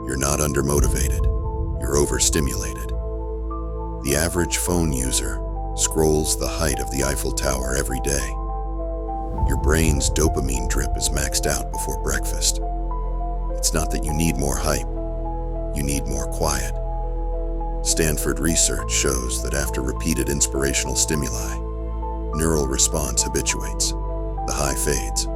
You're not undermotivated, you're overstimulated. The average phone user scrolls the height of the Eiffel-Tower every day. Your brain's dopamine drip is maxed out before breakfast. It's not that you need more hype, you need more quiet. Stanford research shows that after repeated inspirational stimuli, neural response habituates, the high fades.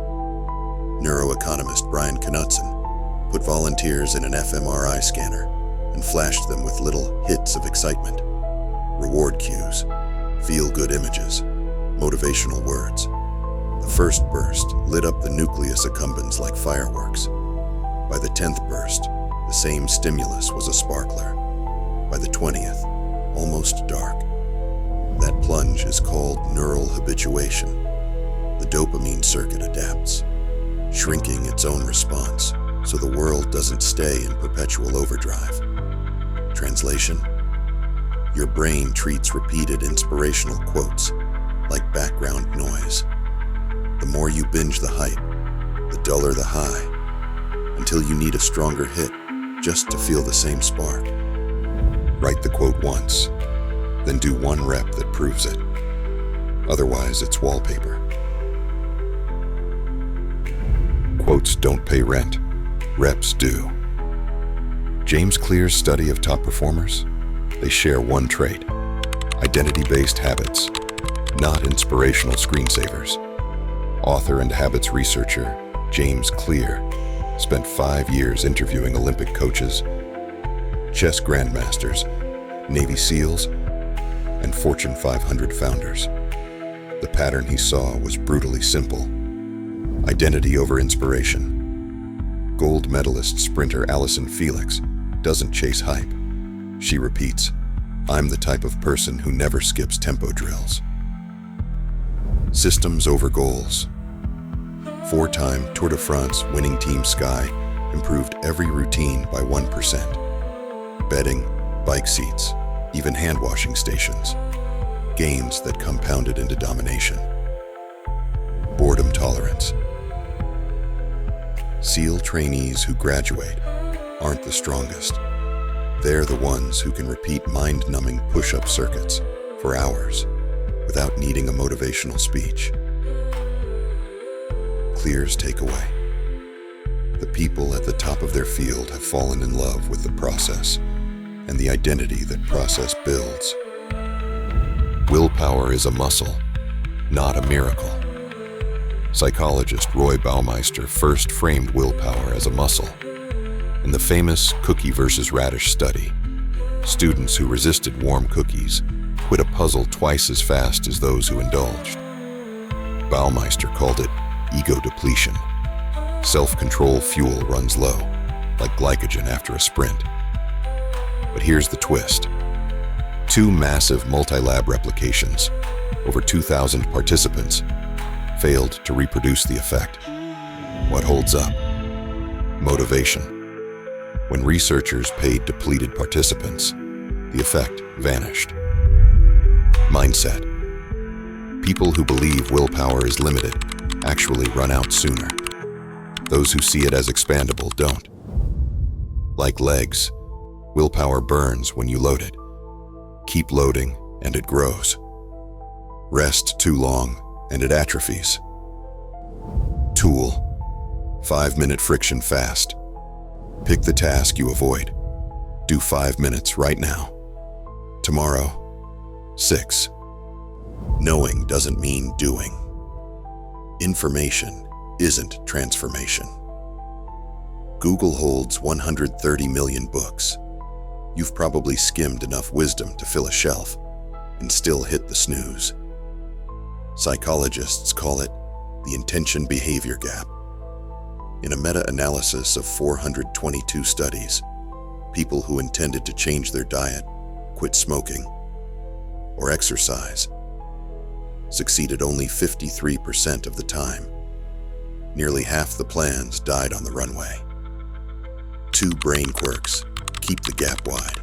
Neuroeconomist Brian Knudsen put volunteers in an fMRI scanner and flashed them with little hits of excitement, reward cues, feel-good images, motivational words. The first burst lit up the nucleus accumbens like fireworks. By the 10th burst, the same stimulus was a sparkler. By the 20th, almost dark. That plunge is called neural habituation. The dopamine circuit adapts, shrinking its own response so the world doesn't stay in perpetual overdrive. Translation: your brain treats repeated inspirational quotes like background noise. The more you binge the hype, the duller the high, until you need a stronger hit just to feel the same spark. Write the quote once, then do one rep that proves it. Otherwise, it's wallpaper. Quotes don't pay rent, reps do. James Clear's study of top performers, they share one trait: identity-based habits, not inspirational screensavers. Author and habits researcher James Clear spent 5 years interviewing Olympic coaches, chess grandmasters, Navy SEALs, and Fortune 500 founders. The pattern he saw was brutally simple: identity over inspiration. Gold medalist sprinter Allison Felix doesn't chase hype. She repeats, "I'm the type of person who never skips tempo drills." Systems over goals. 4-time Tour de France winning Team Sky improved every routine by 1%. Bedding, bike seats, even hand-washing stations. Gains that compounded into domination. Boredom tolerance. SEAL trainees who graduate aren't the strongest. They're the ones who can repeat mind-numbing push-up circuits for hours without needing a motivational speech. Clear's takeaway: the people at the top of their field have fallen in love with the process and the identity that process builds. Willpower is a muscle, not a miracle. Psychologist Roy Baumeister first framed willpower as a muscle. In the famous cookie versus radish study, students who resisted warm cookies quit a puzzle twice as fast as those who indulged. Baumeister called it ego depletion. Self-control fuel runs low, like glycogen after a sprint. But here's the twist. 2 massive multi-lab replications, over 2,000 participants, failed to reproduce the effect. What holds up? Motivation. When researchers paid depleted participants, the effect vanished. Mindset. People who believe willpower is limited actually run out sooner. Those who see it as expandable don't. Like legs, willpower burns when you load it. Keep loading and it grows. Rest too long and it atrophies. Tool: 5-minute friction fast. Pick the task you avoid. Do 5 minutes right now. Tomorrow, 6. Knowing doesn't mean doing. Information isn't transformation. Google holds 130 million books. You've probably skimmed enough wisdom to fill a shelf and still hit the snooze. Psychologists call it the intention-behavior gap. In a meta-analysis of 422 studies, people who intended to change their diet, quit smoking, or exercise succeeded only 53% of the time. Nearly half the plans died on the runway. 2 brain quirks keep the gap wide.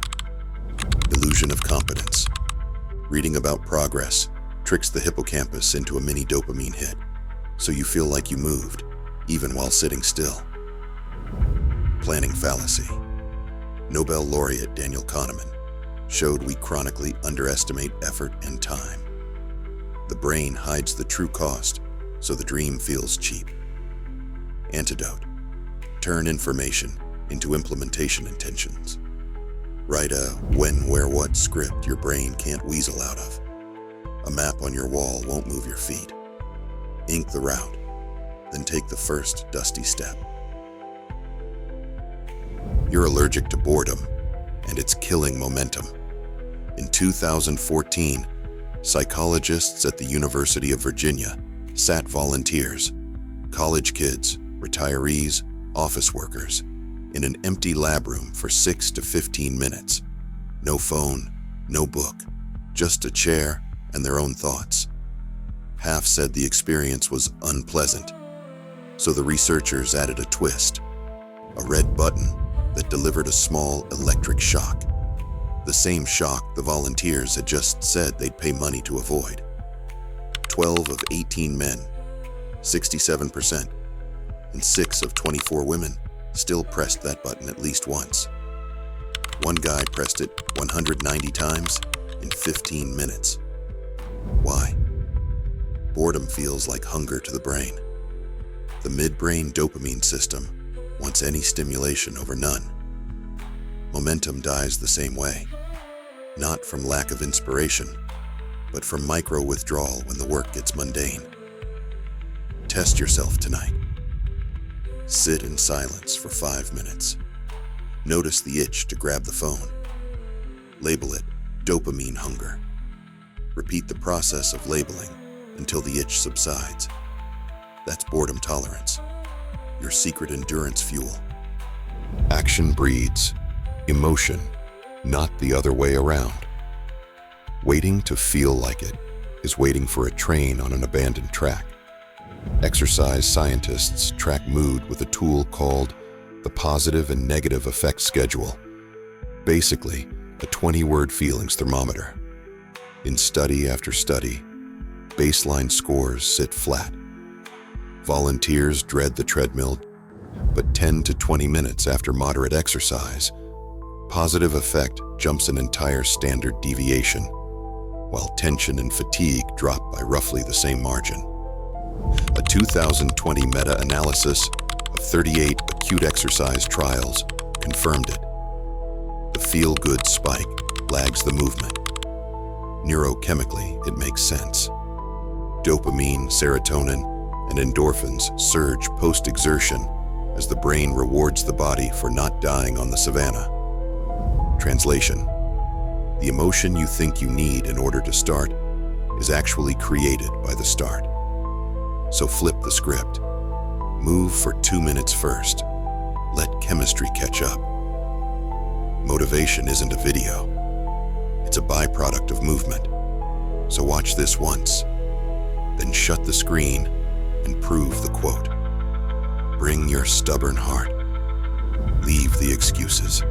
Illusion of competence. Reading about progress tricks the hippocampus into a mini dopamine hit, so you feel like you moved, even while sitting still. Planning fallacy. Nobel laureate Daniel Kahneman showed we chronically underestimate effort and time. The brain hides the true cost, so the dream feels cheap. Antidote: turn information into implementation intentions. Write a when, where, what script your brain can't weasel out of. A map on your wall won't move your feet. Ink the route, then take the first dusty step. You're allergic to boredom, and it's killing momentum. In 2014, psychologists at the University of Virginia sat volunteers, college kids, retirees, office workers, in an empty lab room for 6 to 15 minutes. No phone, no book, just a chair and their own thoughts. Half said the experience was unpleasant, so the researchers added a twist: a red button that delivered a small electric shock. The same shock the volunteers had just said they'd pay money to avoid. 12 of 18 men, 67%, and 6 of 24 women still pressed that button at least once. One guy pressed it 190 times in 15 minutes. Why? Boredom feels like hunger to the brain. The midbrain dopamine system wants any stimulation over none. Momentum dies the same way, not from lack of inspiration, but from micro-withdrawal when the work gets mundane. Test yourself tonight. Sit in silence for 5 minutes. Notice the itch to grab the phone. Label it dopamine hunger. Repeat the process of labeling until the itch subsides. That's boredom tolerance, your secret endurance fuel. Action breeds emotion, not the other way around. Waiting to feel like it is waiting for a train on an abandoned track. Exercise scientists track mood with a tool called the positive and negative effect schedule. Basically, a 20-word feelings thermometer. In study after study, baseline scores sit flat. Volunteers dread the treadmill, but 10 to 20 minutes after moderate exercise, positive effect jumps an entire standard deviation, while tension and fatigue drop by roughly the same margin. A 2020 meta-analysis of 38 acute exercise trials confirmed it. The feel-good spike lags the movement. Neurochemically, it makes sense. Dopamine, serotonin, and endorphins surge post-exertion as the brain rewards the body for not dying on the savannah. Translation: the emotion you think you need in order to start is actually created by the start. So flip the script. Move for 2 minutes first. Let chemistry catch up. Motivation isn't a video. It's a byproduct of movement. So watch this once, then shut the screen and prove the quote. Bring your stubborn heart. Leave the excuses.